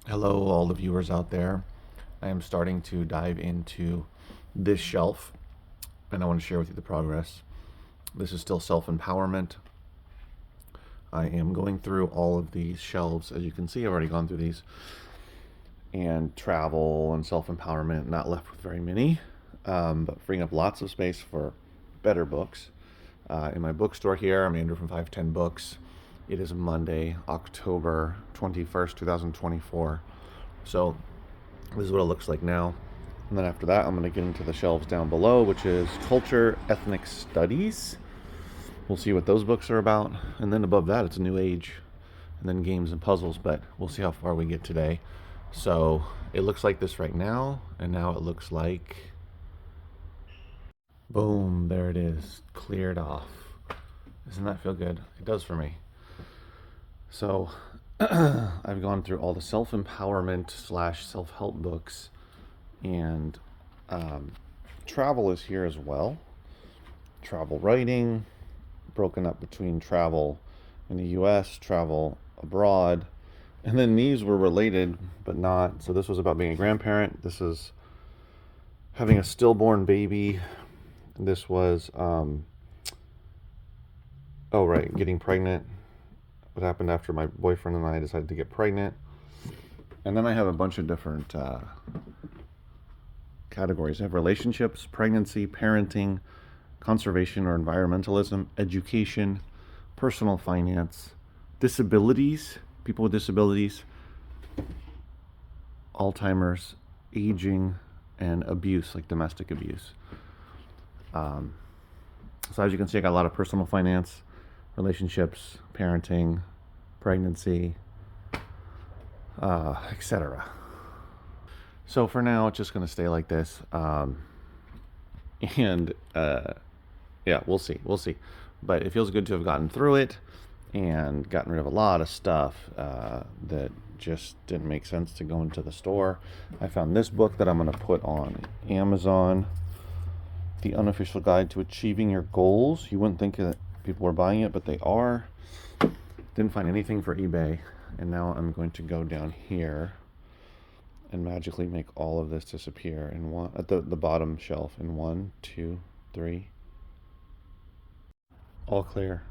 Hello, all the viewers out there. I am starting to dive into this shelf, and I want to share with you the progress. This is still self-empowerment. I am going through all of these shelves. As you can see, I've already gone through these. And travel and self-empowerment, not left with very many, but freeing up lots of space for better books. In my bookstore here, I'm Andrew from 510 Books. It is Monday, October 21st, 2024. So this is what it looks like now. And then after that, I'm going to get into the shelves down below, which is Culture, Ethnic Studies. We'll see what those books are about. And then above that, it's New Age, and then games and puzzles, but we'll see how far we get today. So it looks like this right now, and now it looks like, boom, there it is, cleared off. Doesn't that feel good? It does for me. So I've gone through all the self-empowerment slash self-help books, and travel is here as well. Travel writing, broken up between travel in the US, travel abroad, and then these were related but not. So this was about being a grandparent. This is having a stillborn baby. This was, getting pregnant. What happened after my boyfriend and I decided to get pregnant. And then I have a bunch of different categories. I have relationships, pregnancy, parenting, conservation or environmentalism, education, personal finance, disabilities, people with disabilities, Alzheimer's, aging, and abuse, like domestic abuse. So as you can see, I got a lot of personal finance, relationships, parenting, pregnancy, etc. So for now, it's just going to stay like this. Yeah, we'll see. We'll see. But it feels good to have gotten through it and gotten rid of a lot of stuff that just didn't make sense to go into the store. I found this book that I'm going to put on Amazon, The Unofficial Guide to Achieving Your Goals. You wouldn't think that people were buying it, but they are. Didn't find anything for eBay. And now I'm going to go down here and magically make all of this disappear in one at the bottom shelf in 1, 2, 3. All clear.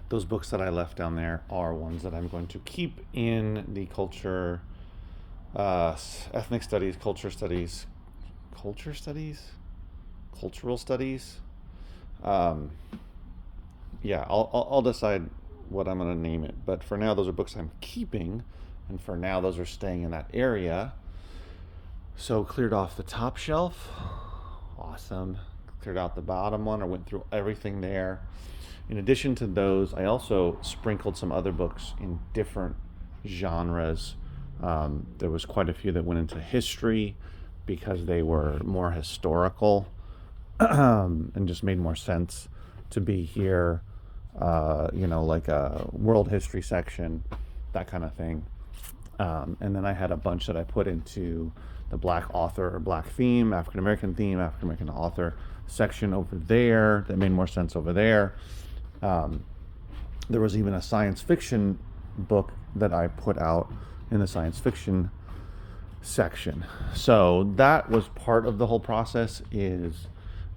Those books that I left down there are ones that I'm going to keep in the culture, ethnic studies, cultural studies. Yeah, I'll decide what I'm going to name it. But for now, those are books I'm keeping, and for now, those are staying in that area. So cleared off the top shelf. Awesome. Cleared out the bottom one. I went through everything there. In addition to those, I also sprinkled some other books in different genres. There was quite a few that went into history because they were more historical and just made more sense to be here. Like a world history section, that kind of thing. And then I had a bunch that I put into the Black author or Black theme, African American author section over there that made more sense over there. There was even a science fiction book that I put out in the science fiction section. So that was part of the whole process, is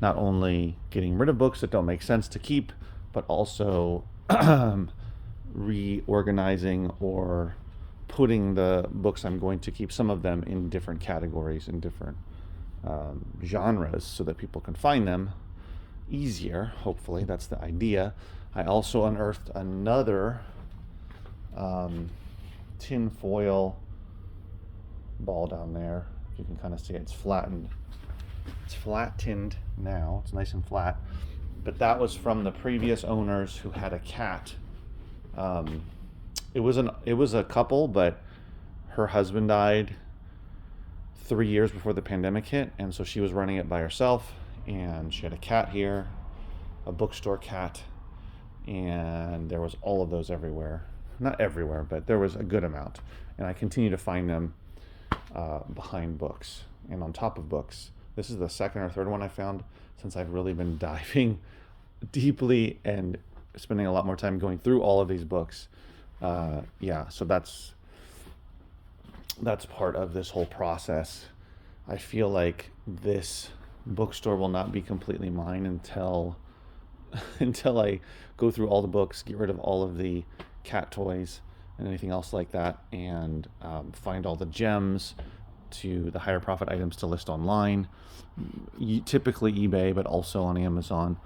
not only getting rid of books that don't make sense to keep, but also reorganizing or putting the books I'm going to keep, some of them in different categories, in different genres, so that people can find them easier. Hopefully, that's the idea. I also unearthed another tin foil ball down there. You can kind of see it's flattened. It's flat-tinned now. It's nice and flat. But that was from the previous owners who had a cat. It was a couple, but her husband died 3 years before the pandemic hit, and so she was running it by herself. And she had a cat here, a bookstore cat, and there was all of those everywhere. Not everywhere, but there was a good amount. And I continue to find them behind books and on top of books. This is the second or third one I found since I've really been diving deeply and spending a lot more time going through all of these books. So that's that's part of this whole process. I feel like this bookstore will not be completely mine until until I go through all the books, get rid of all of the cat toys and anything else like that, and find all the gems to the higher profit items to list online, typically eBay, but also on Amazon,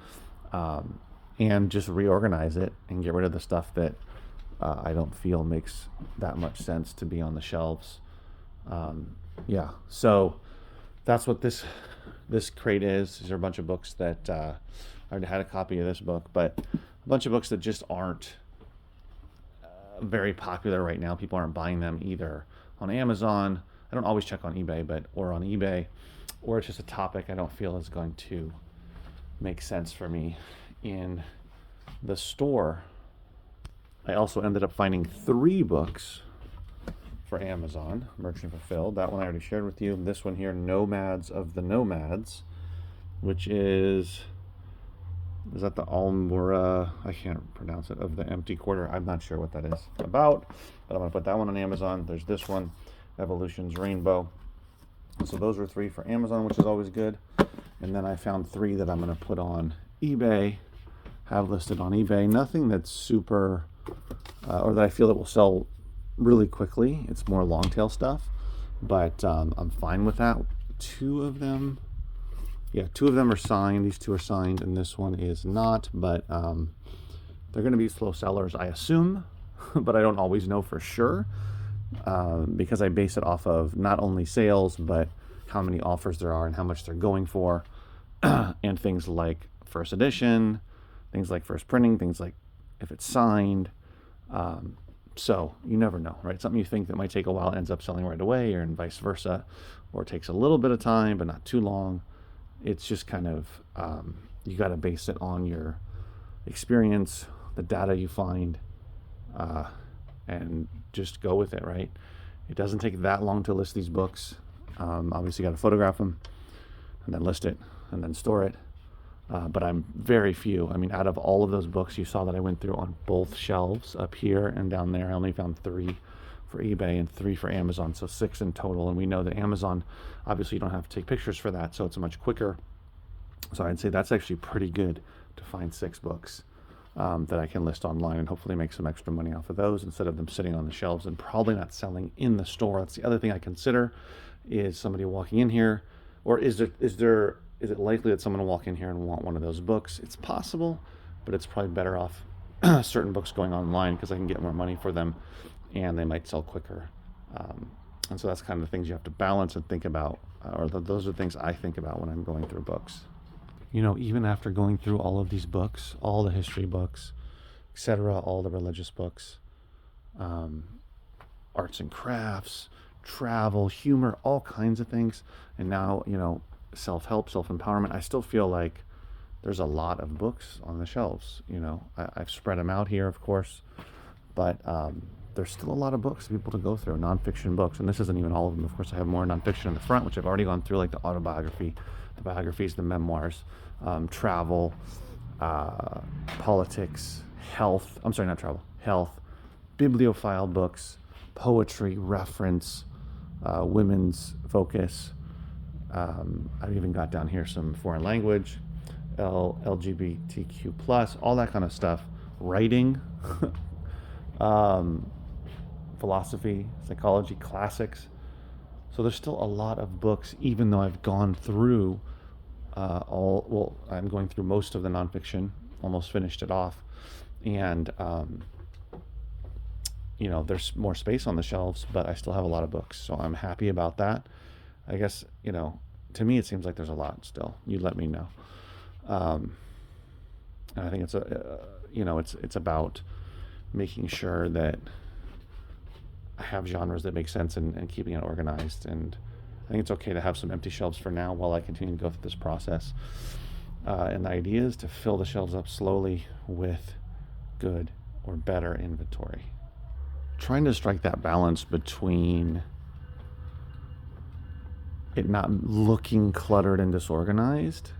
and just reorganize it and get rid of the stuff that I don't feel makes that much sense to be on the shelves. Yeah, so that's what this crate is. These are a bunch of books that I already had a copy of this book, but a bunch of books that just aren't very popular right now. People aren't buying them either on Amazon. I don't always check on eBay, or on eBay, or it's just a topic I don't feel is going to make sense for me in the store. I also ended up finding 3 books for Amazon, Merchant Fulfilled. That one I already shared with you. This one here, Nomads of the Nomads, which is that the Almora, I can't pronounce it, of the Empty Quarter. I'm not sure what that is about, but I'm going to put that one on Amazon. There's this one, Evolutions Rainbow. So those were 3 for Amazon, which is always good. And then I found 3 that I'm going to put on eBay, have listed on eBay. Nothing that's super, or that I feel that will sell really quickly. It's more long tail stuff, but I'm fine with that. 2 of them are signed. These 2 are signed, and this one is not, but they're going to be slow sellers, I assume, but I don't always know for sure, because I base it off of not only sales, but how many offers there are and how much they're going for, and things like first edition, things like first printing, things like if it's signed. So you never know, right? Something you think that might take a while ends up selling right away, or and vice versa, or it takes a little bit of time but not too long. It's just kind of, you got to base it on your experience, the data you find, and just go with it, right? It doesn't take that long to list these books. Obviously, you got to photograph them and then list it and then store it. But I'm very few. I mean, out of all of those books you saw that I went through on both shelves up here and down there, I only found 3 for eBay and 3 for Amazon, so 6 in total. And we know that Amazon, obviously you don't have to take pictures for that, so it's much quicker. So I'd say that's actually pretty good to find 6 books that I can list online and hopefully make some extra money off of those instead of them sitting on the shelves and probably not selling in the store. That's the other thing I consider, is somebody walking in here, or is it likely that someone will walk in here and want one of those books? It's possible, but it's probably better off certain books going online because I can get more money for them and they might sell quicker. And so that's kind of the things you have to balance and think about, those are things I think about when I'm going through books. You know, even after going through all of these books, all the history books, etc., all the religious books, arts and crafts, travel, humor, all kinds of things, and now, self-help, self-empowerment, I still feel like there's a lot of books on the shelves. I've spread them out here, of course, but there's still a lot of books for people to go through, nonfiction books, and this isn't even all of them. Of course, I have more nonfiction in the front, which I've already gone through, like the autobiography, the biographies, the memoirs, travel, politics, health, bibliophile books, poetry, reference, women's focus. I've even got down here some foreign language, LGBTQ plus, all that kind of stuff. Writing, philosophy, psychology, classics. So there's still a lot of books, even though I've gone through I'm going through most of the nonfiction, almost finished it off, and there's more space on the shelves, but I still have a lot of books, so I'm happy about that. I guess, to me it seems like there's a lot still. You let me know. And I think it's it's about making sure that I have genres that make sense and keeping it organized. And I think it's okay to have some empty shelves for now while I continue to go through this process. And the idea is to fill the shelves up slowly with good or better inventory. Trying to strike that balance between it not looking cluttered and disorganized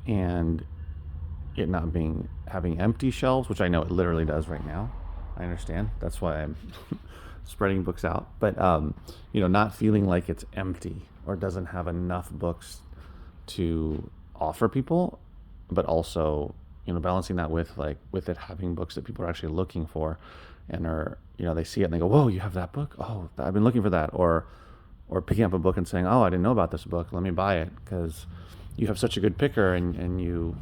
and it not having empty shelves, which I know it literally does right now. I understand. That's why I'm spreading books out, but you know, not feeling like it's empty or doesn't have enough books to offer people, but also, you know, balancing that with like with it having books that people are actually looking for, and are, you know, they see it and they go, whoa, you have that book? Oh, I've been looking for that. Or picking up a book and saying, oh, I didn't know about this book, let me buy it because you have such a good picker, and you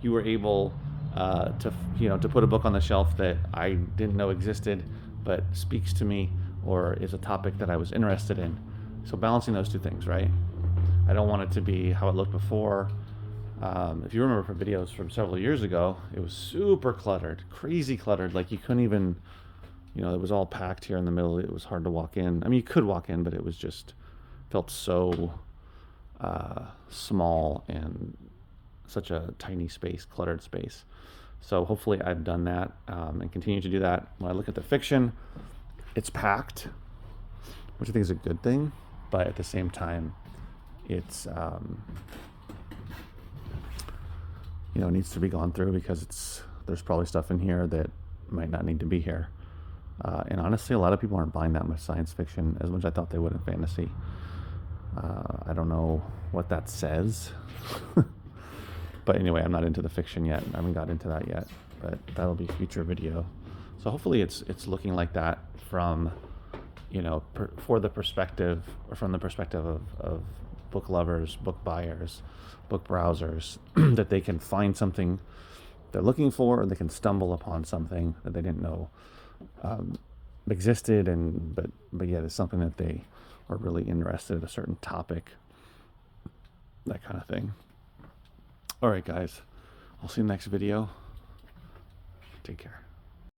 you were able to, you know, to put a book on the shelf that I didn't know existed but speaks to me or is a topic that I was interested in. So balancing those two things, right? I don't want it to be how it looked before. If you remember from videos from several years ago, it was super cluttered, crazy cluttered. Like you couldn't even, you know, it was all packed here in the middle. It was hard to walk in. I mean, you could walk in, but it was just felt so small and such a tiny space, cluttered space. So hopefully I've done that and continue to do that. When I look at the fiction, it's packed, which I think is a good thing, but at the same time, it's you know, it needs to be gone through because there's probably stuff in here that might not need to be here. And honestly, a lot of people aren't buying that much science fiction as much as I thought they would in fantasy. I don't know what that says. But anyway, I'm not into the fiction yet. I haven't got into that yet, but that'll be a future video. So hopefully it's looking like that from, you know, from the perspective of book lovers, book buyers, book browsers, that they can find something they're looking for, or they can stumble upon something that they didn't know existed, and but yet it's something that they are really interested in, a certain topic, that kind of thing. All right, guys, I'll see you in the next video. Take care.